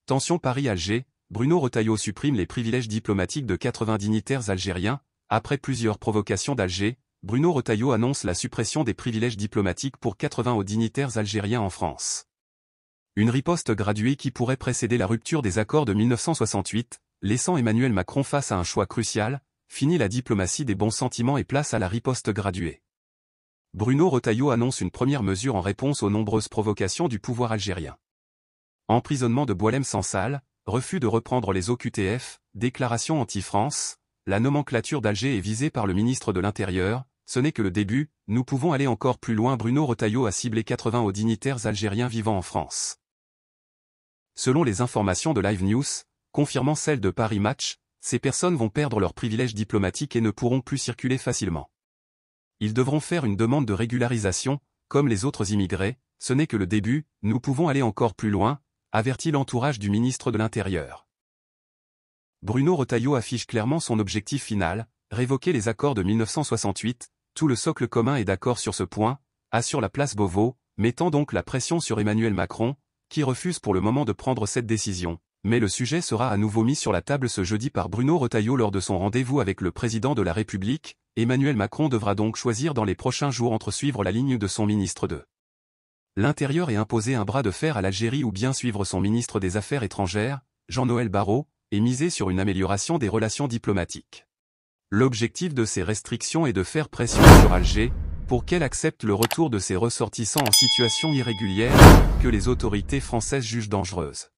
Tension Paris-Alger, Bruno Retailleau supprime les privilèges diplomatiques de 80 dignitaires algériens. Après plusieurs provocations d'Alger, Bruno Retailleau annonce la suppression des privilèges diplomatiques pour 80 hauts dignitaires algériens en France. Une riposte graduée qui pourrait précéder la rupture des accords de 1968, laissant Emmanuel Macron face à un choix crucial, fini la diplomatie des bons sentiments et place à la riposte graduée. Bruno Retailleau annonce une première mesure en réponse aux nombreuses provocations du pouvoir algérien. Emprisonnement de Boualem Sansal, refus de reprendre les OQTF, déclaration anti-France, la nomenclature d'Alger est visée par le ministre de l'Intérieur, ce n'est que le début, nous pouvons aller encore plus loin. Bruno Retailleau a ciblé 80 hauts dignitaires algériens vivant en France. Selon les informations de Live News, confirmant celles de Paris Match, ces personnes vont perdre leurs privilèges diplomatiques et ne pourront plus circuler facilement. Ils devront faire une demande de régularisation, comme les autres immigrés, ce n'est que le début, nous pouvons aller encore plus loin, avertit l'entourage du ministre de l'Intérieur. Bruno Retailleau affiche clairement son objectif final, révoquer les accords de 1968, tout le socle commun est d'accord sur ce point, assure la place Beauvau, mettant donc la pression sur Emmanuel Macron, qui refuse pour le moment de prendre cette décision. Mais le sujet sera à nouveau mis sur la table ce jeudi par Bruno Retailleau lors de son rendez-vous avec le président de la République. Emmanuel Macron devra donc choisir dans les prochains jours entre suivre la ligne de son ministre de l'Intérieur et imposer un bras de fer à l'Algérie ou bien suivre son ministre des Affaires étrangères, Jean-Noël Barrot, et miser sur une amélioration des relations diplomatiques. L'objectif de ces restrictions est de faire pression sur Alger, pour qu'elle accepte le retour de ses ressortissants en situation irrégulière, que les autorités françaises jugent dangereuse.